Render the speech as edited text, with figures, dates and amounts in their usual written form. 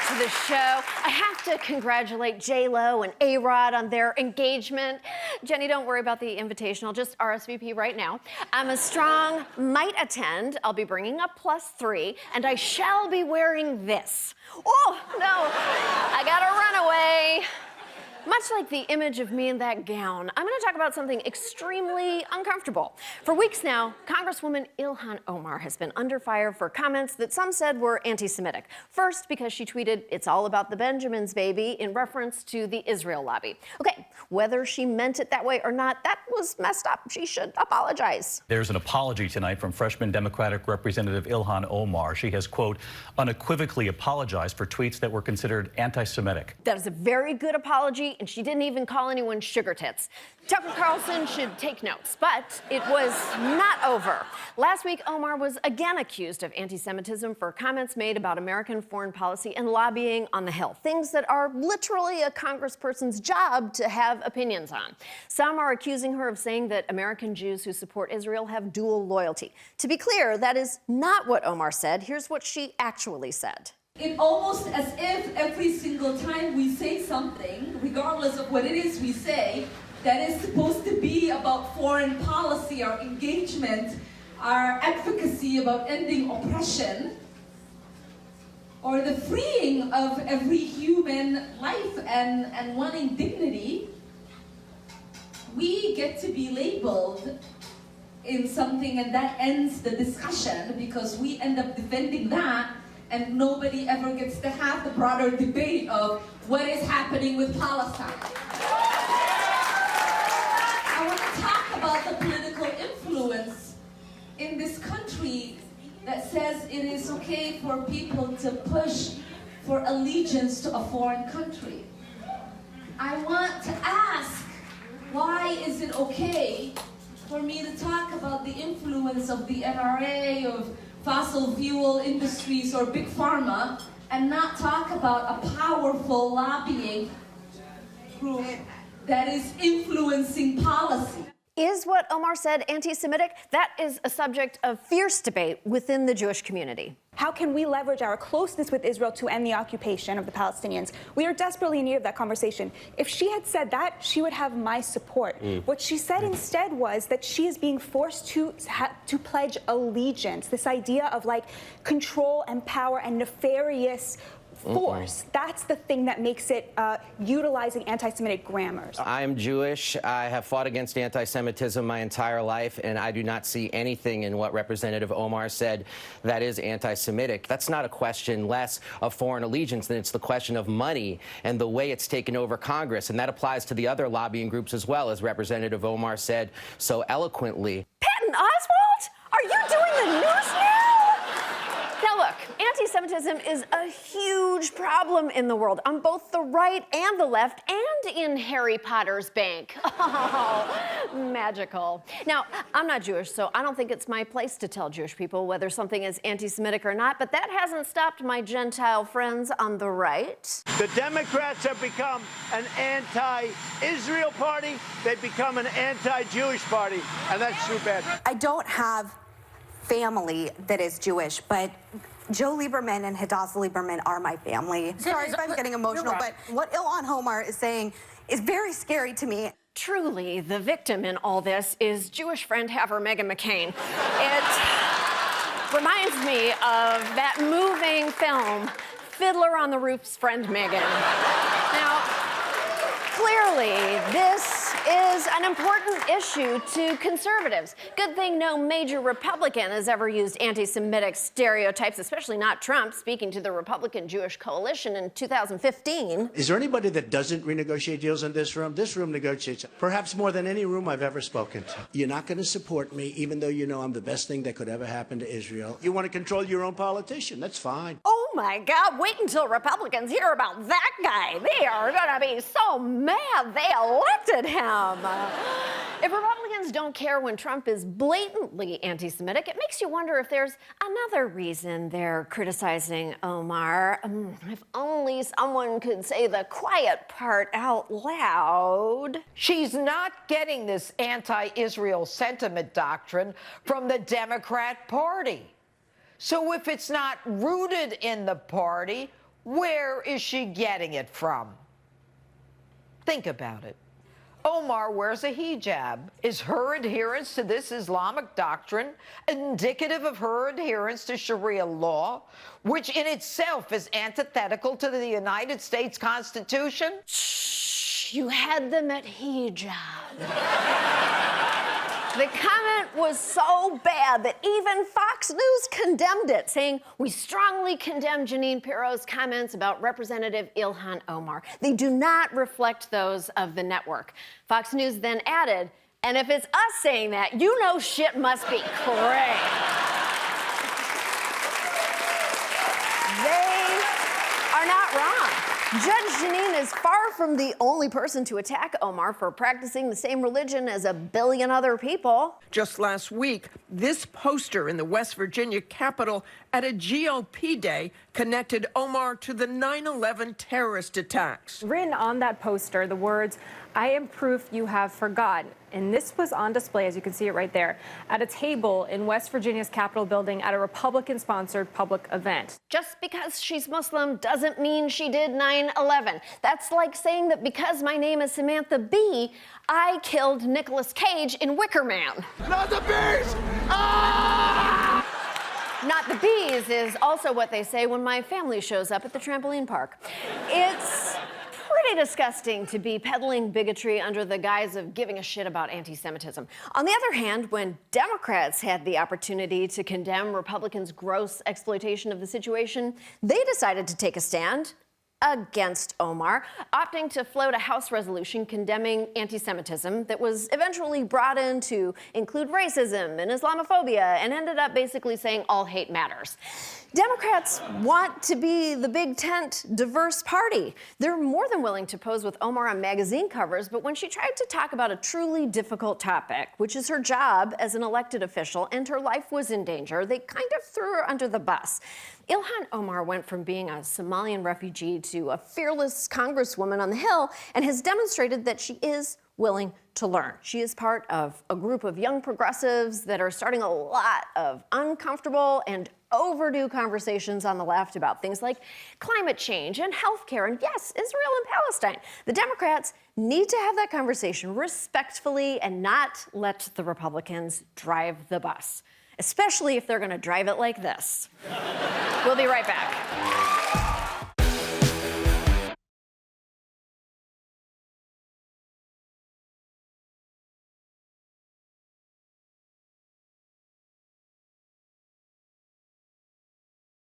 to the show. I have to congratulate J-Lo and A-Rod on their engagement. Jenny, don't worry about the invitation. I'll just RSVP right now. I'm a strong, might attend. I'll be bringing a +3, and I shall be wearing this. Oh, no, I gotta run away. Much like the image of me in that gown, I'm going to talk about something extremely uncomfortable. For weeks now, Congresswoman Ilhan Omar has been under fire for comments that some said were anti-Semitic. First, because she tweeted, "It's all about the Benjamins, baby," in reference to the Israel lobby. Okay, whether she meant it that way or not, that was messed up. She should apologize. There's an apology tonight from freshman Democratic Representative Ilhan Omar. She has, quote, unequivocally apologized for tweets that were considered anti-Semitic. That is a very good apology, and she didn't even call anyone sugar tits. Tucker Carlson should take notes, but it was not over. Last week, Omar was again accused of anti-Semitism for comments made about American foreign policy and lobbying on the Hill, things that are literally a congressperson's job to have opinions on. Some are accusing her of saying that American Jews who support Israel have dual loyalty. To be clear, that is not what Omar said. Here's what she actually said. It's almost as if every single time we say something, regardless of what it is we say, that is supposed to be about foreign policy, our engagement, our advocacy about ending oppression, or the freeing of every human life and wanting dignity, we get to be labeled in something, and that ends the discussion because we end up defending that, and nobody ever gets to have the broader debate of what is happening with Palestine. I want to talk about the political influence in this country that says it is okay for people to push for allegiance to a foreign country. I want to ask, why is it okay for me to talk about the influence of the NRA, of fossil fuel industries or big pharma, and not talk about a powerful lobbying group that is influencing policy? Is what Omar said anti-Semitic? That is a subject of fierce debate within the Jewish community. How can we leverage our closeness with Israel to end the occupation of the Palestinians? We are desperately in need of that conversation. If she had said that, she would have my support. What she said instead was that she is being forced to pledge allegiance, this idea of like control and power and nefarious force. That's the thing that makes it utilizing anti-Semitic grammars. I am Jewish. I have fought against anti-Semitism my entire life, and I do not see anything in what Representative Omar said that is anti-Semitic. That's not a question less of foreign allegiance than it's the question of money and the way it's taken over Congress, and that applies to the other lobbying groups as well, as Representative Omar said so eloquently. Patton Oswalt? Are you doing the news now? Now look, anti-Semitism is a huge problem in the world, on both the right and the left, and in Harry Potter's bank. Oh, magical. Now, I'm not Jewish, so I don't think it's my place to tell Jewish people whether something is anti-Semitic or not, but that hasn't stopped my Gentile friends on the right. The Democrats have become an anti-Israel party. They've become an anti-Jewish party, and that's too bad. I don't have family that is Jewish, but Joe Lieberman and Hadassah Lieberman are my family. Sorry if I'm getting emotional, but what Ilhan Omar is saying is very scary to me. Truly, the victim in all this is Jewish friend haver Meghan McCain. It reminds me of that moving film, Fiddler on the Roof's friend Meghan. Now, clearly, this is an important issue to conservatives. Good thing no major Republican has ever used anti-Semitic stereotypes, especially not Trump, speaking to the Republican Jewish coalition in 2015. Is there anybody that doesn't renegotiate deals in this room? This room negotiates perhaps more than any room I've ever spoken to. You're not going to support me, even though you know I'm the best thing that could ever happen to Israel. You want to control your own politician. That's fine. Oh, my God. Wait until Republicans hear about that guy. They are going to be so mad they elected him. If Republicans don't care when Trump is blatantly anti-Semitic, it makes you wonder if there's another reason they're criticizing Omar. If only someone could say the quiet part out loud. She's not getting this anti-Israel sentiment doctrine from the Democrat Party. So if it's not rooted in the party, Where is she getting it from? Think about it. Omar wears a hijab. Is her adherence to this Islamic doctrine indicative of her adherence to Sharia law, which in itself is antithetical to the United States Constitution? Shh, you had them at hijab. The comment was so bad that even Fox News condemned it, saying, "We strongly condemn Jeanine Pirro's comments about Representative Ilhan Omar. They do not reflect those of the network." Fox News then added, "And if it's us saying that, you know shit must be cray." They are not wrong. Judge Jeanine is far from the only person to attack Omar for practicing the same religion as a billion other people. Just last week, this poster in the West Virginia Capitol at a GOP day connected Omar to the 9/11 terrorist attacks. Written on that poster, the words, "I am proof you have forgotten." And this was on display, as you can see it right there, at a table in West Virginia's Capitol building at a Republican-sponsored public event. Just because she's Muslim doesn't mean she did 9/11. That's like saying that because my name is Samantha Bee, I killed Nicolas Cage in Wicker Man. Not the bees! Ah! Not the bees is also what they say when my family shows up at the trampoline park. It's pretty disgusting to be peddling bigotry under the guise of giving a shit about anti-Semitism. On the other hand, when Democrats had the opportunity to condemn Republicans' gross exploitation of the situation, they decided to take a stand against Omar, opting to float a House resolution condemning anti-Semitism that was eventually brought in to include racism and Islamophobia and ended up basically saying all hate matters. Democrats want to be the big tent, diverse party. They're more than willing to pose with Omar on magazine covers, but when she tried to talk about a truly difficult topic, which is her job as an elected official, and her life was in danger, they kind of threw her under the bus. Ilhan Omar went from being a Somalian refugee to a fearless congresswoman on the Hill and has demonstrated that she is willing to learn. She is part of a group of young progressives that are starting a lot of uncomfortable and overdue conversations on the left about things like climate change and healthcare and, yes, Israel and Palestine. The Democrats need to have that conversation respectfully and not let the Republicans drive the bus, especially if they're going to drive it like this. We'll be right back.